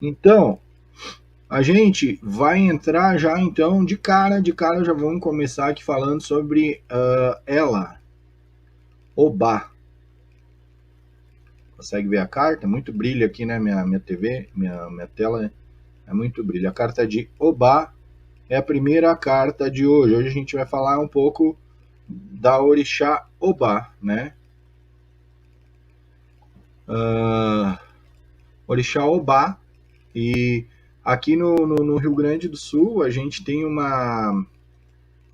Então, a gente vai entrar já então de cara já vamos começar aqui falando sobre ela, Obá. Consegue ver a carta? Muito brilho aqui, né? Minha TV, minha tela é muito brilho. A carta de Obá é a primeira carta de hoje. Hoje a gente vai falar um pouco da orixá Obá, né? Uh, orixá Obá. E aqui no Rio Grande do Sul a gente tem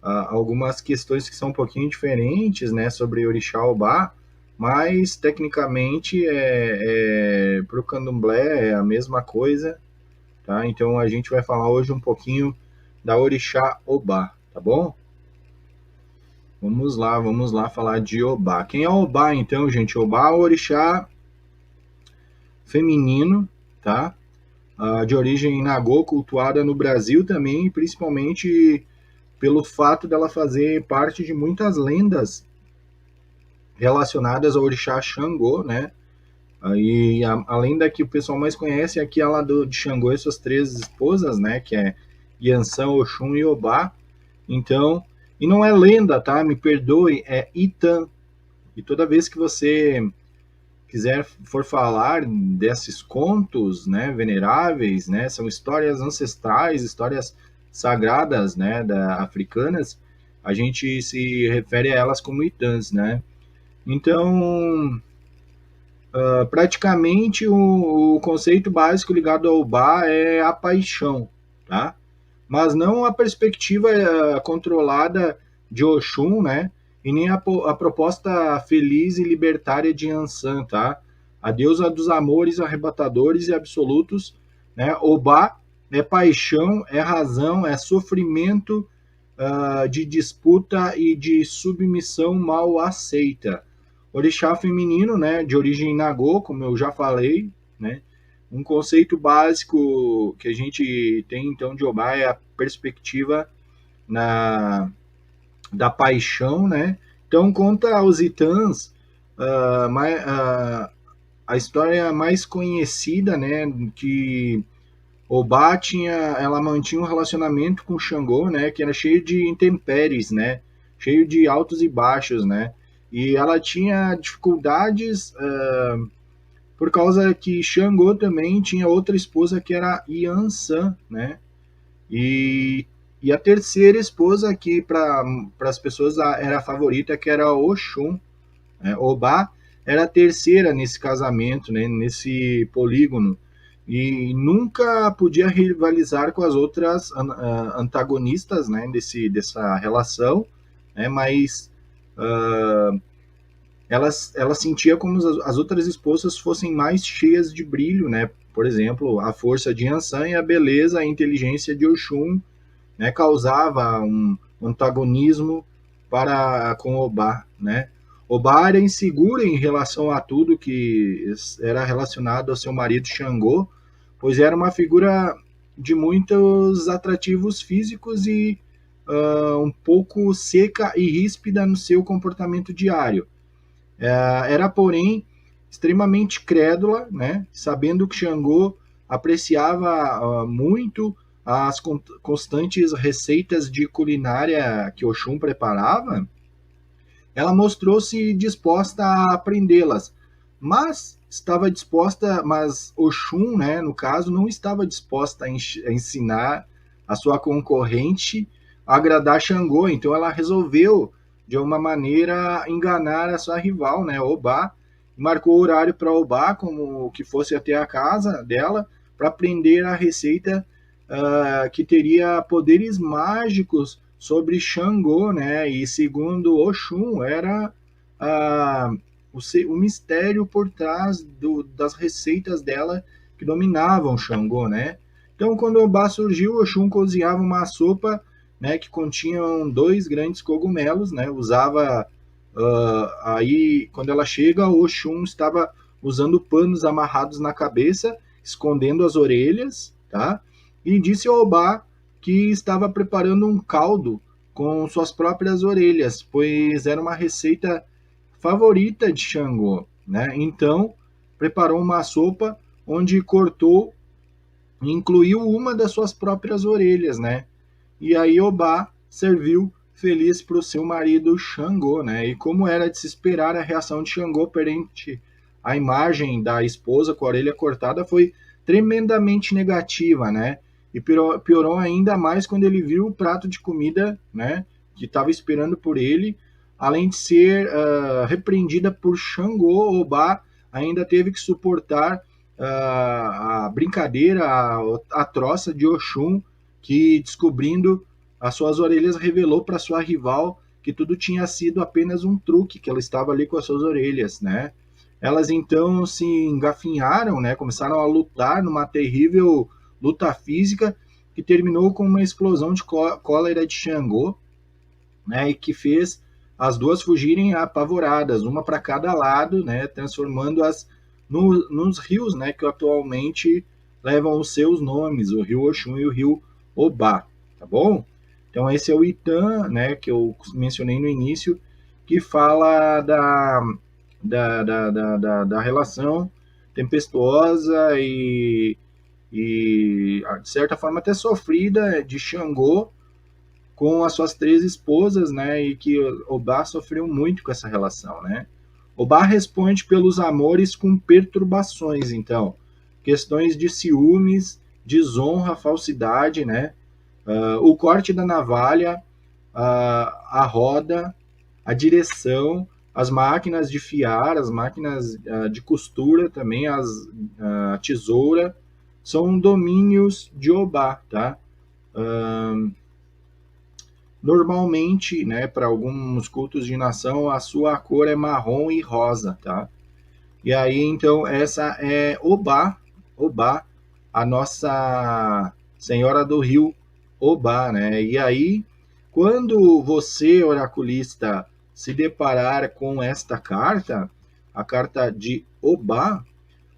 algumas questões que são um pouquinho diferentes, né, sobre orixá Obá, mas tecnicamente para o candomblé é a mesma coisa, tá? Então a gente vai falar hoje um pouquinho da orixá Obá, tá bom? Vamos lá falar de Obá. Quem é Obá então, gente? Obá é o orixá feminino, tá? De origem nagô, cultuada no Brasil também, principalmente pelo fato dela fazer parte de muitas lendas relacionadas ao orixá Xangô, né? E a lenda que o pessoal mais conhece é aquela de Xangô e suas três esposas, né? Que é Yansan, Oxum e Obá. Então, e não é lenda, tá? Me perdoe, é Itan. E toda vez que você for falar desses contos, né, veneráveis, né, são histórias ancestrais, histórias sagradas, né, africanas, a gente se refere a elas como Itãs, né? Então, praticamente o conceito básico ligado ao Ba é a paixão, tá? Mas não a perspectiva controlada de Oxum, né? E nem a proposta feliz e libertária de Ansan, tá? A deusa dos amores arrebatadores e absolutos, né? Obá é paixão, é razão, é sofrimento de disputa e de submissão mal aceita. Orixá feminino, né, de origem nagô, como eu já falei, né? Um conceito básico que a gente tem então de Obá é a perspectiva na, da paixão, né? Então conta aos Itãs a história mais conhecida, né, que Obá ela mantinha um relacionamento com Xangô, né, que era cheio de intempéries, né, cheio de altos e baixos, né, e ela tinha dificuldades por causa que Xangô também tinha outra esposa que era Yansan, né, e, e a terceira esposa que para as pessoas era a favorita, que era Oxum, né, Obá era a terceira nesse casamento, né, nesse polígono, e nunca podia rivalizar com as outras antagonistas, né, dessa relação, né, mas ela sentia como as outras esposas fossem mais cheias de brilho, né, por exemplo, a força de Yansan e a beleza, a inteligência de Oxum, né, causava um antagonismo para com Obá, né. Obá era insegura em relação a tudo que era relacionado ao seu marido Xangô, pois era uma figura de muitos atrativos físicos e um pouco seca e ríspida no seu comportamento diário. Era, porém, extremamente crédula, né? Sabendo que Xangô apreciava muito as constantes receitas de culinária que Oxum preparava, ela mostrou-se disposta a aprendê-las, mas Oxum, né, no caso, não estava disposta a ensinar a sua concorrente a agradar Xangô, então ela resolveu de uma maneira enganar a sua rival, né, Obá, marcou horário para Obá como que fosse até a casa dela para aprender a receita que teria poderes mágicos sobre Xangô, né? E segundo Oxum, era o mistério por trás das receitas dela que dominavam Xangô, né? Então, quando Obá surgiu, Oxum cozinhava uma sopa, né, que continham dois grandes cogumelos, né? Usava aí, quando ela chega, Oxum estava usando panos amarrados na cabeça, escondendo as orelhas, tá? E disse ao Obá que estava preparando um caldo com suas próprias orelhas, pois era uma receita favorita de Xangô, né? Então, preparou uma sopa onde cortou incluiu uma das suas próprias orelhas, né? E aí Obá serviu feliz para o seu marido Xangô, né? E como era de se esperar, a reação de Xangô perante a imagem da esposa com a orelha cortada foi tremendamente negativa, né? E piorou ainda mais quando ele viu o prato de comida, né? Que estava esperando por ele. Além de ser repreendida por Xangô, Obá ainda teve que suportar a brincadeira, a troça de Oxum, que, descobrindo as suas orelhas, revelou para sua rival que tudo tinha sido apenas um truque, que ela estava ali com as suas orelhas, né? Elas então se engafinharam, né? Começaram a lutar numa terrível luta física que terminou com uma explosão de cólera de Xangô, né? E que fez as duas fugirem apavoradas, uma para cada lado, né? Transformando-as nos rios, né? Que atualmente levam os seus nomes, o rio Oxum e o rio Obá, tá bom? Então esse é o Itã, né, que eu mencionei no início, que fala da relação tempestuosa e, de certa forma, até sofrida de Xangô com as suas 3 esposas, né, e que Obá sofreu muito com essa relação, né. Obá responde pelos amores com perturbações, então, questões de ciúmes, desonra, falsidade, né, o corte da navalha, a roda, a direção, as máquinas de fiar, as máquinas de costura também, a tesoura, são domínios de Obá, tá? Normalmente, né, para alguns cultos de nação, a sua cor é marrom e rosa, tá? E aí, então, essa é Obá, Obá, a nossa Senhora do Rio Obá, né? E aí, quando você, oraculista, se deparar com esta carta, a carta de Obá,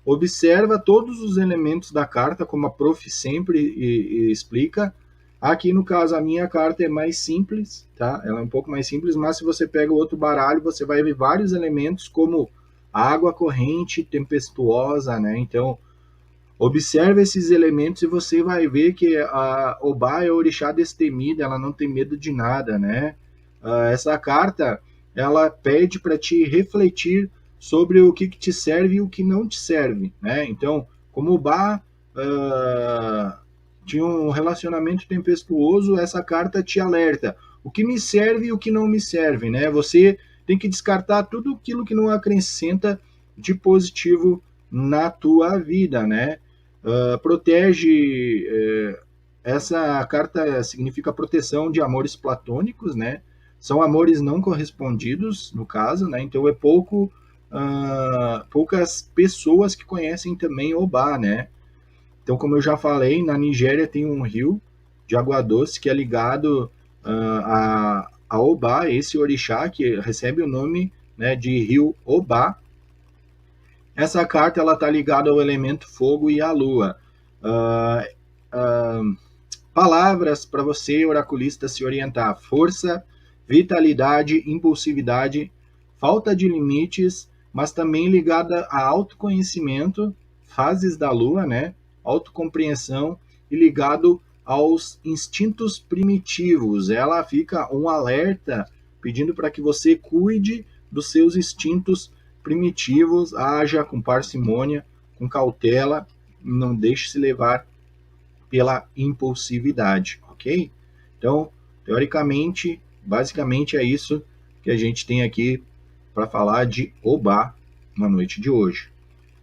observa todos os elementos da carta, como a prof sempre explica. Aqui, no caso, a minha carta é mais simples, tá? Ela é um pouco mais simples, mas se você pega o outro baralho, você vai ver vários elementos, como água corrente, tempestuosa, né? Então, observe esses elementos e você vai ver que a Obá é a orixá destemida, ela não tem medo de nada, né? Essa carta, ela pede para te refletir sobre o que te serve e o que não te serve, né? Então, como Obá tinha um relacionamento tempestuoso, essa carta te alerta. O que me serve e o que não me serve, né? Você tem que descartar tudo aquilo que não acrescenta de positivo na tua vida, né? Protege. Essa carta significa proteção de amores platônicos, né? São amores não correspondidos, no caso, né? Então é poucas pessoas que conhecem também Obá, né? Então, como eu já falei, na Nigéria tem um rio de água doce que é ligado a Obá, esse orixá que recebe o nome, né, de rio Obá. Essa carta ela está ligada ao elemento fogo e à lua. Palavras para você, oraculista, se orientar: força, vitalidade, impulsividade, falta de limites, mas também ligada a autoconhecimento, fases da lua, né? Autocompreensão e ligado aos instintos primitivos. Ela fica um alerta pedindo para que você cuide dos seus instintos primitivos, haja com parcimônia, com cautela, não deixe se levar pela impulsividade, ok? Então, teoricamente, basicamente é isso que a gente tem aqui para falar de Obá na noite de hoje.